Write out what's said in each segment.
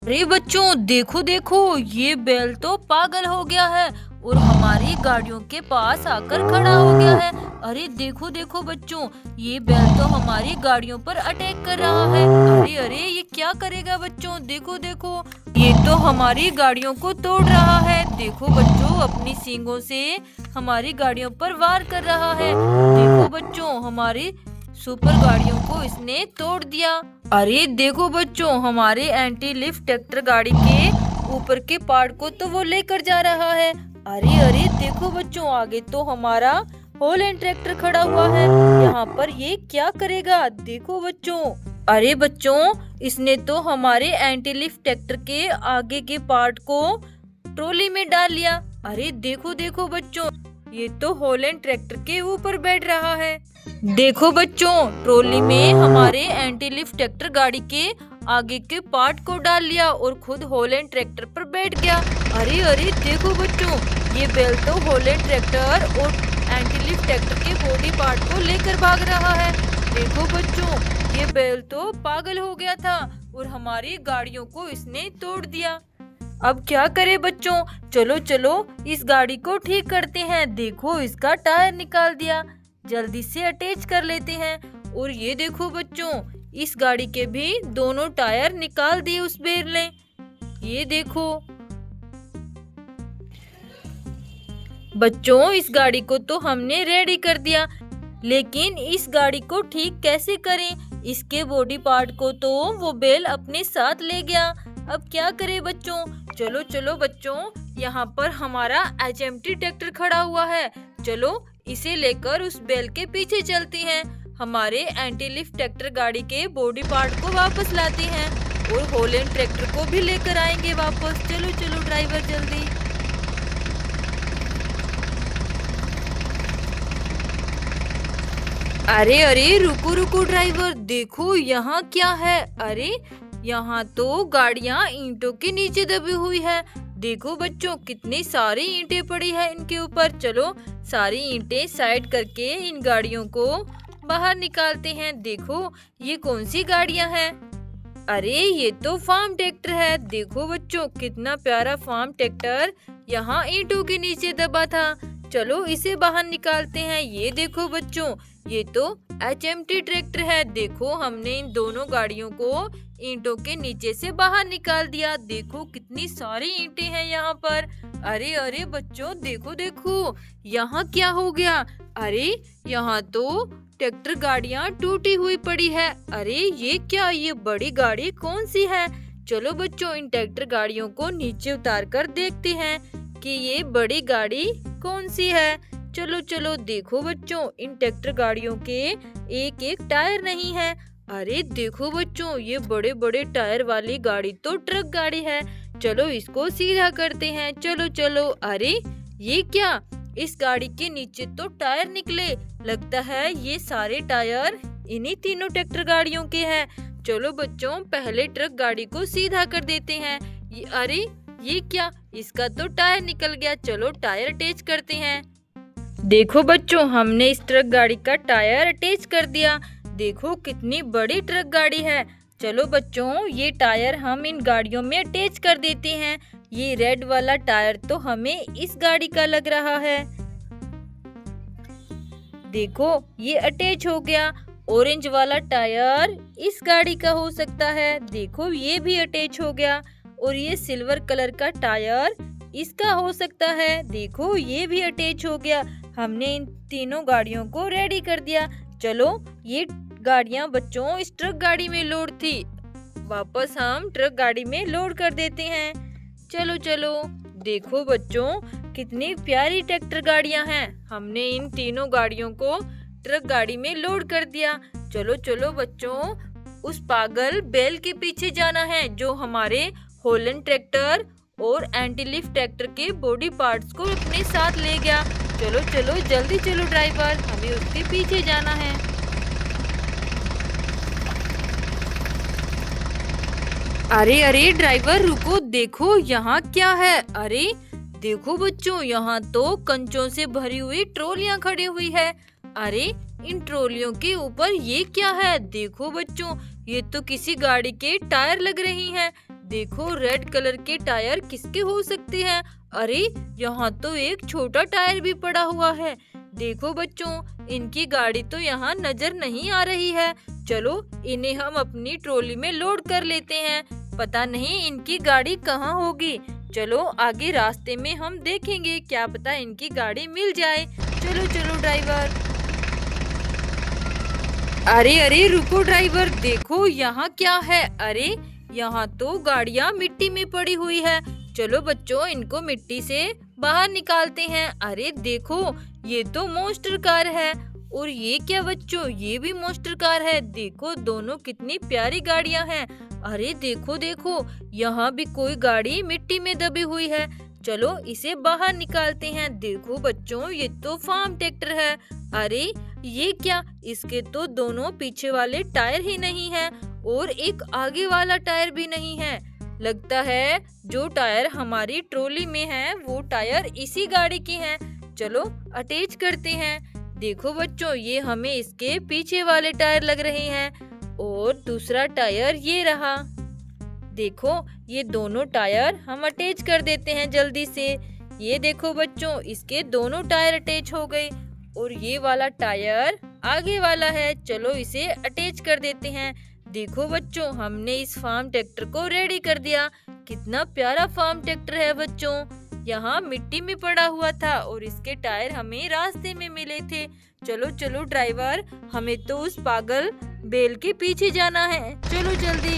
अरे बच्चों, देखो देखो, ये बैल तो पागल हो गया है और हमारी गाड़ियों के पास आकर खड़ा हो गया है। अरे देखो देखो बच्चों, ये बैल तो हमारी गाड़ियों पर अटैक कर रहा है। अरे अरे, ये क्या करेगा बच्चों? देखो देखो, ये तो हमारी गाड़ियों को तोड़ रहा है। देखो बच्चों, अपनी सींगों से हमारी गाड़ियों पर वार कर रहा है। देखो बच्चों, हमारी सुपर गाड़ियों को इसने तोड़ दिया। अरे देखो बच्चों, हमारे एंटी लिफ्ट ट्रैक्टर गाड़ी के ऊपर के पार्ट को तो वो लेकर जा रहा है। अरे अरे, देखो बच्चों, आगे तो हमारा हॉलैंड ट्रैक्टर खड़ा हुआ है। यहाँ पर ये क्या करेगा? देखो बच्चों। अरे बच्चों, इसने तो हमारे एंटी लिफ्ट ट्रैक्टर के आगे के पार्ट को ट्रॉली में डाल लिया। अरे देखो देखो बच्चों, ये तो हॉलैंड ट्रैक्टर के ऊपर बैठ रहा है। देखो बच्चों, ट्रॉली में हमारे एंटी लिफ्ट ट्रैक्टर गाड़ी के आगे के पार्ट को डाल लिया और खुद हॉलैंड ट्रैक्टर पर बैठ गया। अरे अरे, देखो बच्चों, ये बैल तो हॉलैंड ट्रैक्टर और एंटी लिफ्ट ट्रैक्टर के बॉडी पार्ट को लेकर भाग रहा है। देखो बच्चों, ये बैल तो पागल हो गया था और हमारी गाड़ियों को इसने तोड़ दिया। अब क्या करे बच्चों? चलो चलो, इस गाड़ी को ठीक करते हैं। देखो, इसका टायर निकाल दिया, जल्दी से अटैच कर लेते हैं। और ये देखो बच्चों, इस गाड़ी के भी दोनों टायर निकाल दिए उस बैल ने। ये देखो बच्चों, इस गाड़ी को तो हमने रेडी कर दिया, लेकिन इस गाड़ी को ठीक कैसे करें? इसके बॉडी पार्ट को तो वो बैल अपने साथ ले गया। अब क्या करें बच्चों? चलो चलो बच्चों, यहाँ पर हमारा HMT ट्रैक्टर खड़ा हुआ है। चलो इसे लेकर उस बैल के पीछे चलते हैं। हमारे एंटी लिफ्ट ट्रैक्टर गाड़ी के बॉडी पार्ट को वापस लाते हैं और हॉलैंड ट्रैक्टर को भी लेकर आएंगे वापस। चलो चलो ड्राइवर, जल्दी। अरे अरे, रुको रुको ड्राइवर, देखो यहाँ क्या है। अरे यहाँ तो गाड़ियाँ ईंटों के नीचे दबी हुई है। देखो बच्चों, कितनी सारी ईंटें पड़ी है इनके ऊपर। चलो सारी ईंटें साइड करके इन गाड़ियों को बाहर निकालते हैं। देखो, ये कौन सी गाड़ियाँ हैं? अरे ये तो फार्म ट्रैक्टर है। देखो बच्चों, कितना प्यारा फार्म ट्रैक्टर यहाँ ईंटों के नीचे दबा था। चलो इसे बाहर निकालते हैं। ये देखो बच्चों, ये तो HMT ट्रैक्टर है। देखो, हमने इन दोनों गाड़ियों को ईंटों के नीचे से बाहर निकाल दिया। देखो कितनी सारी ईंटें हैं यहाँ पर। अरे अरे बच्चों, देखो देखो, यहाँ क्या हो गया? अरे यहाँ तो ट्रैक्टर गाड़ियाँ टूटी हुई पड़ी है। अरे ये क्या? ये बड़ी गाड़ी कौन सी है? चलो बच्चों, इन ट्रैक्टर गाड़ियों को नीचे उतार कर देखते हैं कि ये बड़ी गाड़ी कौन सी है। चलो चलो, देखो बच्चों, इन ट्रैक्टर गाड़ियों के एक एक टायर नहीं है। अरे देखो बच्चों, ये बड़े बड़े टायर वाली गाड़ी तो ट्रक गाड़ी है। चलो इसको सीधा करते हैं। चलो चलो। अरे ये क्या? इस गाड़ी के नीचे तो टायर निकले। लगता है ये सारे टायर इन्हीं तीनों ट्रैक्टर गाड़ियों के हैं। चलो बच्चों, पहले ट्रक गाड़ी को सीधा कर देते हैं। अरे ये क्या? इसका तो टायर निकल गया। चलो टायर अटैच करते हैं। देखो बच्चों, हमने इस ट्रक गाड़ी का टायर अटैच कर दिया। देखो कितनी बड़ी ट्रक गाड़ी है। चलो बच्चों, ये टायर हम इन गाड़ियों में अटैच कर देते हैं। ये रेड वाला टायर तो हमें इस गाड़ी का लग रहा है। देखो, ये अटैच हो गया। ऑरेंज वाला टायर इस गाड़ी का हो सकता है। देखो, ये भी अटैच हो गया। और ये सिल्वर कलर का टायर इसका हो सकता है। देखो, ये भी अटैच हो गया। हमने इन तीनों गाड़ियों को रेडी कर दिया। चलो, ये गाड़ियां बच्चों इस ट्रक गाड़ी में लोड थी, वापस हम ट्रक गाड़ी में लोड कर देते हैं। चलो चलो, देखो बच्चों, कितनी प्यारी ट्रैक्टर गाड़ियां हैं। हमने इन तीनों गाड़ियों को ट्रक गाड़ी में लोड कर दिया। चलो चलो बच्चों, उस पागल बैल के पीछे जाना है जो हमारे हॉलैंड ट्रैक्टर और एंटी लिफ्ट ट्रैक्टर के बॉडी पार्ट्स को अपने साथ ले गया। चलो चलो, जल्दी चलो ड्राइवर, हमें उसके पीछे जाना है। अरे अरे ड्राइवर, रुको, देखो यहाँ क्या है। अरे देखो बच्चों, यहाँ तो कंचों से भरी हुई ट्रॉलियाँ खड़ी हुई है। अरे इन ट्रॉलियों के ऊपर ये क्या है? देखो बच्चों, ये तो किसी गाड़ी के टायर लग रही हैं। देखो रेड कलर के टायर किसके हो सकते हैं? अरे यहाँ तो एक छोटा टायर भी पड़ा हुआ है। देखो बच्चों, इनकी गाड़ी तो यहाँ नजर नहीं आ रही है। चलो इन्हें हम अपनी ट्रॉली में लोड कर लेते हैं। पता नहीं इनकी गाड़ी कहाँ होगी। चलो आगे रास्ते में हम देखेंगे, क्या पता इनकी गाड़ी मिल जाए। चलो चलो ड्राइवर। अरे अरे रुको ड्राइवर, देखो यहाँ क्या है? अरे यहाँ तो गाड़ियाँ मिट्टी में पड़ी हुई है। चलो बच्चों इनको मिट्टी से बाहर निकालते हैं। अरे देखो ये तो मॉन्स्टर कार है। और ये क्या बच्चों, ये भी मॉन्स्टर कार है। देखो दोनों कितनी प्यारी गाड़ियाँ हैं। अरे देखो देखो, यहाँ भी कोई गाड़ी मिट्टी में दबी हुई है। चलो इसे बाहर निकालते हैं। देखो बच्चों ये तो फार्म ट्रैक्टर है। अरे ये क्या, इसके तो दोनों पीछे वाले टायर ही नहीं है और एक आगे वाला टायर भी नहीं है। लगता है जो टायर हमारी ट्रॉली में है वो टायर इसी गाड़ी की हैं। चलो अटैच करते हैं। देखो बच्चों ये हमें इसके पीछे वाले टायर लग रहे हैं और दूसरा टायर ये रहा। देखो ये दोनों टायर हम अटैच कर देते हैं जल्दी से। ये देखो बच्चों इसके दोनों टायर अटैच हो गए और ये वाला टायर आगे वाला है। चलो इसे अटैच कर देते हैं। देखो बच्चों हमने इस फार्म ट्रैक्टर को रेडी कर दिया। कितना प्यारा फार्म ट्रैक्टर है बच्चों। यहाँ मिट्टी में पड़ा हुआ था और इसके टायर हमें रास्ते में मिले थे। चलो चलो ड्राइवर, हमें तो उस पागल बैल के पीछे जाना है। चलो जल्दी।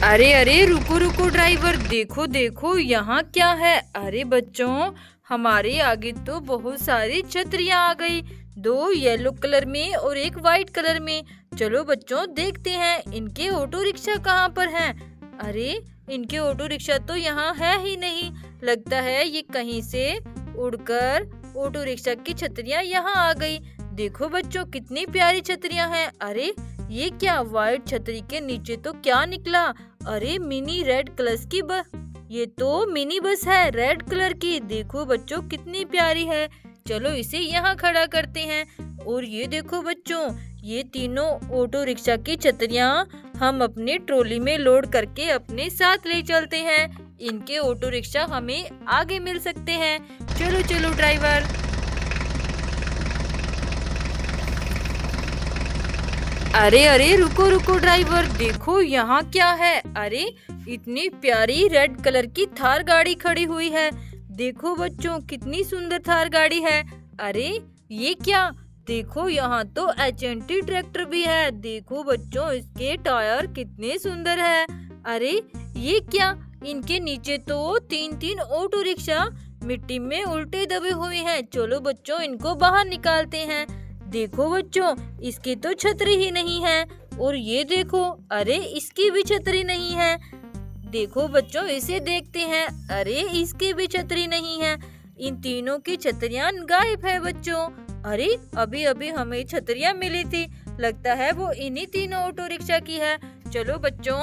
अरे अरे रुको रुको ड्राइवर, देखो देखो यहाँ क्या है? अरे बच्चों हमारे आगे तो बहुत सारी छतरियाँ आ गई, 2 येलो कलर में और एक वाइट कलर में। चलो बच्चों देखते हैं इनके ऑटो रिक्शा कहाँ पर हैं। अरे इनके ऑटो रिक्शा तो यहाँ है ही नहीं। लगता है ये कहीं से उड़कर ऑटो रिक्शा की छतरियाँ यहाँ आ गई। देखो बच्चों कितनी प्यारी छतरियाँ हैं। अरे ये क्या, व्हाइट छतरी के नीचे तो क्या निकला? अरे मिनी रेड कलर की बस, ये तो मिनी बस है रेड कलर की। देखो बच्चों कितनी प्यारी है। चलो इसे यहाँ खड़ा करते हैं। और ये देखो बच्चों ये तीनों ऑटो रिक्शा की छतरियाँ हम अपने ट्रॉली में लोड करके अपने साथ ले चलते हैं। इनके ऑटो रिक्शा हमें आगे मिल सकते हैं। चलो चलो ड्राइवर। अरे अरे रुको रुको ड्राइवर, देखो यहाँ क्या है? अरे इतनी प्यारी रेड कलर की थार गाड़ी खड़ी हुई है। देखो बच्चों कितनी सुंदर थार गाड़ी है। अरे ये क्या, देखो यहाँ तो एचएनटी ट्रैक्टर भी है। देखो बच्चों इसके टायर कितने सुंदर है। अरे ये क्या, इनके नीचे तो 3 ऑटो रिक्शा मिट्टी में उल्टे दबे हुए हैं। चलो बच्चों इनको बाहर निकालते हैं। देखो बच्चों इसकी तो छतरी ही नहीं है। और ये देखो, अरे इसकी भी छतरी नहीं है। देखो बच्चों इसे देखते हैं। अरे इसकी भी छतरी नहीं है। इन तीनों की छतरियां गायब है बच्चों। अरे अभी अभी हमें छतरियां मिली थी, लगता है वो इन्हीं तीनों ऑटो रिक्शा की है। चलो बच्चों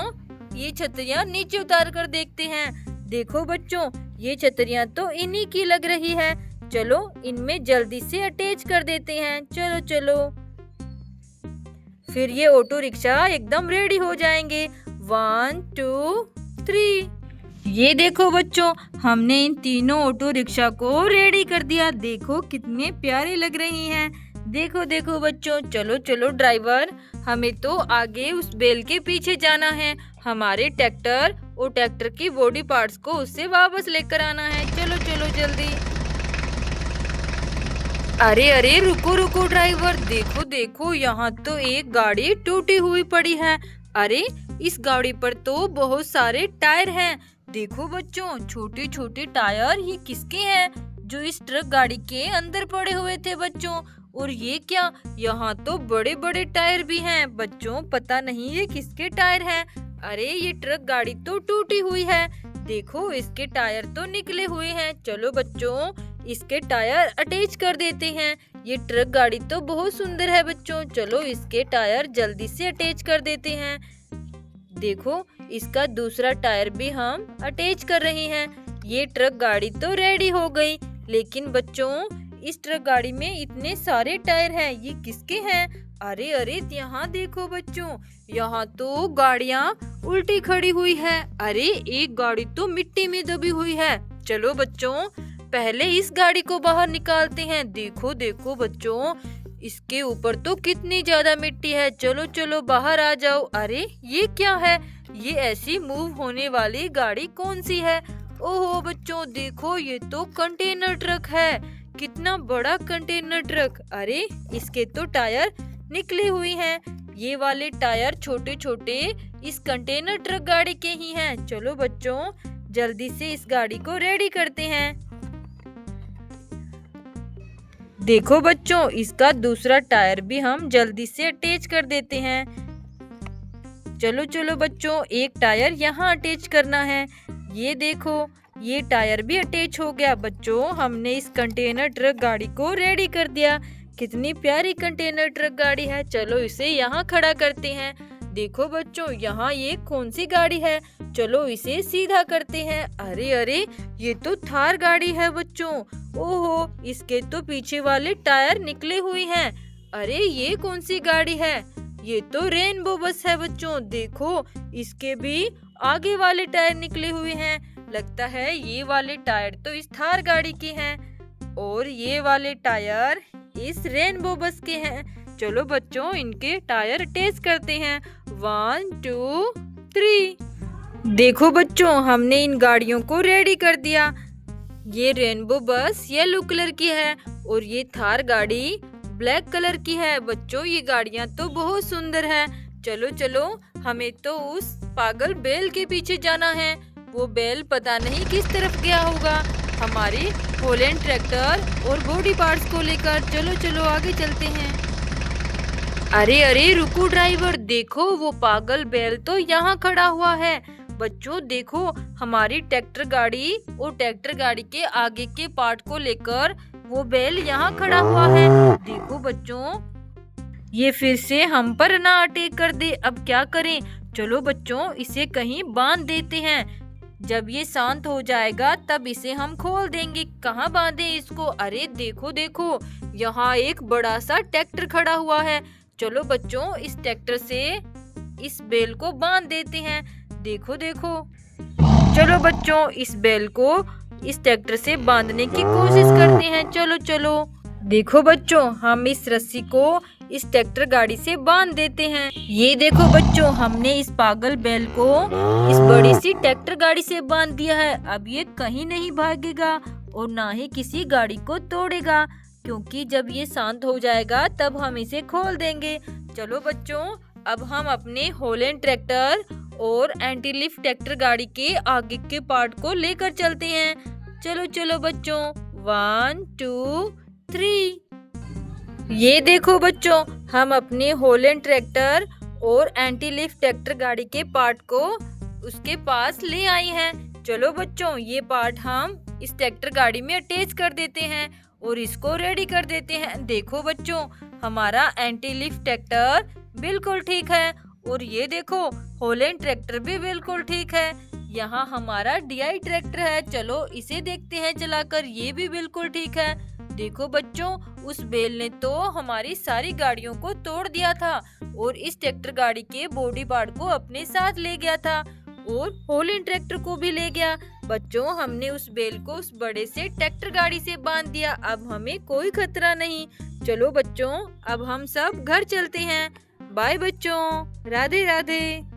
ये छतरियां नीचे उतार कर देखते हैं। देखो बच्चों ये छतरियां तो इन्हीं की लग रही है। चलो इनमें जल्दी से अटैच कर देते हैं। चलो चलो, फिर ये ऑटो रिक्शा एकदम रेडी हो जाएंगे। 1 2 3। ये देखो बच्चों हमने इन तीनों ऑटो रिक्शा को रेडी कर दिया। देखो कितने प्यारे लग रही हैं। देखो देखो बच्चों, चलो चलो ड्राइवर, हमें तो आगे उस बैल के पीछे जाना है। हमारे ट्रैक्टर और ट्रैक्टर की बॉडी पार्ट्स को उससे वापस लेकर आना है। चलो चलो जल्दी। अरे अरे रुको रुको ड्राइवर, देखो देखो यहाँ तो एक गाड़ी टूटी हुई पड़ी है। अरे इस गाड़ी पर तो बहुत सारे टायर हैं। देखो बच्चों छोटे छोटे टायर ये किसके हैं? जो इस ट्रक गाड़ी के अंदर पड़े हुए थे बच्चों। और ये क्या, यहाँ तो बड़े बड़े टायर भी हैं बच्चों, पता नहीं ये किसके टायर हैं। अरे ये ट्रक गाड़ी तो टूटी हुई है। देखो इसके टायर तो निकले हुए हैं। चलो बच्चों इसके टायर अटैच कर देते हैं। ये ट्रक गाड़ी तो बहुत सुंदर है बच्चों। चलो इसके टायर जल्दी से अटैच कर देते हैं। देखो इसका दूसरा टायर भी हम अटैच कर रहे हैं। ये ट्रक गाड़ी तो रेडी हो गई, लेकिन बच्चों इस ट्रक गाड़ी में इतने सारे टायर हैं, ये किसके हैं? अरे अरे यहाँ देखो बच्चों, यहाँ तो गाड़ियाँ उल्टी खड़ी हुई है। अरे एक गाड़ी तो मिट्टी में दबी हुई है। चलो बच्चों, पहले इस गाड़ी को बाहर निकालते हैं। देखो देखो बच्चों, इसके ऊपर तो कितनी ज्यादा मिट्टी है। चलो चलो बाहर आ जाओ। अरे ये क्या है? ये ऐसी मूव होने वाली गाड़ी कौन सी है? ओहो बच्चों देखो, ये तो कंटेनर ट्रक है। कितना बड़ा कंटेनर ट्रक। अरे इसके तो टायर निकली हुई हैं। ये वाले टायर छोटे छोटे इस कंटेनर ट्रक गाड़ी के ही हैं। चलो बच्चों, जल्दी से इस गाड़ी को रेडी करते हैं। देखो बच्चों, इसका दूसरा टायर भी हम जल्दी से अटैच कर देते हैं। चलो चलो बच्चों, एक टायर यहाँ अटैच करना है। ये देखो, ये टायर भी अटैच हो गया। बच्चों, हमने इस कंटेनर ट्रक गाड़ी को रेडी कर दिया। कितनी प्यारी कंटेनर ट्रक गाड़ी है। चलो इसे यहाँ खड़ा करते हैं। देखो बच्चों, यहाँ ये कौन सी गाड़ी है? चलो इसे सीधा करते हैं। अरे अरे, ये तो थार गाड़ी है बच्चों। ओहो, इसके तो पीछे वाले टायर निकले हुए हैं। अरे ये कौन सी गाड़ी है? ये तो रेनबो बस है बच्चों। देखो, इसके भी आगे वाले टायर निकले हुए हैं। लगता है ये वाले टायर तो इस थार गाड़ी के हैं और ये वाले टायर इस रेनबो बस के हैं। चलो बच्चों, इनके टायर टेस्ट करते हैं। 1 2 3। देखो बच्चों, हमने इन गाड़ियों को रेडी कर दिया। ये रेनबो बस येलो कलर की है और ये थार गाड़ी ब्लैक कलर की है। बच्चों, ये गाड़ियाँ तो बहुत सुंदर है। चलो चलो, हमें तो उस पागल बैल के पीछे जाना है। वो बैल पता नहीं किस तरफ गया होगा। हमारी होलैंड ट्रैक्टर और बॉडी पार्ट्स को लेकर चलो चलो आगे चलते हैं। अरे अरे रुको ड्राइवर, देखो वो पागल बैल तो यहाँ खड़ा हुआ है। बच्चों देखो, हमारी ट्रैक्टर गाड़ी और ट्रैक्टर गाड़ी के आगे के पार्ट को लेकर वो बैल यहाँ खड़ा हुआ है। देखो बच्चों, ये फिर से हम पर ना अटैक कर दे। अब क्या करें? चलो बच्चों, इसे कहीं बांध देते हैं। जब ये शांत हो जाएगा तब इसे हम खोल देंगे। कहाँ बांधे इसको? अरे देखो देखो, यहाँ एक बड़ा सा ट्रैक्टर खड़ा हुआ है। चलो बच्चों, इस ट्रैक्टर से इस बैल को बांध देते हैं। देखो देखो, चलो बच्चों, इस बैल को इस ट्रैक्टर से बांधने की कोशिश करते हैं। चलो चलो, देखो बच्चों, हम इस रस्सी को इस ट्रैक्टर गाड़ी से बांध देते हैं। ये देखो बच्चों, हमने इस पागल बैल को इस बड़ी सी ट्रैक्टर गाड़ी से बांध दिया है। अब ये कहीं नहीं भागेगा और ना ही किसी गाड़ी को तोड़ेगा, क्योंकि जब ये शांत हो जाएगा तब हम इसे खोल देंगे। चलो बच्चों, अब हम अपने होलैंड ट्रैक्टर और एंटी लिफ्ट ट्रैक्टर गाड़ी के आगे के पार्ट को लेकर चलते हैं। चलो चलो बच्चों, 1 2 3। ये देखो बच्चों, हम अपने होलैंड ट्रैक्टर और एंटी लिफ्ट ट्रैक्टर गाड़ी के पार्ट को उसके पास ले आए हैं। चलो बच्चों, ये पार्ट हम इस ट्रैक्टर गाड़ी में अटैच कर देते हैं और इसको रेडी कर देते हैं। देखो बच्चों, हमारा एंटी लिफ्ट ट्रैक्टर बिल्कुल ठीक है और ये देखो, होलैंड ट्रैक्टर भी बिल्कुल ठीक है। यहाँ हमारा DI ट्रैक्टर है। चलो इसे देखते हैं चलाकर। ये भी बिल्कुल ठीक है। देखो बच्चों, उस बैल ने तो हमारी सारी गाड़ियों को तोड़ दिया था और इस ट्रैक्टर गाड़ी के बॉडी पार्ट को अपने साथ ले गया था और होलैंड ट्रैक्टर को भी ले गया। बच्चों, हमने उस बैल को उस बड़े से ट्रैक्टर गाड़ी से बांध दिया। अब हमें कोई खतरा नहीं। चलो बच्चों, अब हम सब घर चलते हैं। बाय बच्चों, राधे राधे।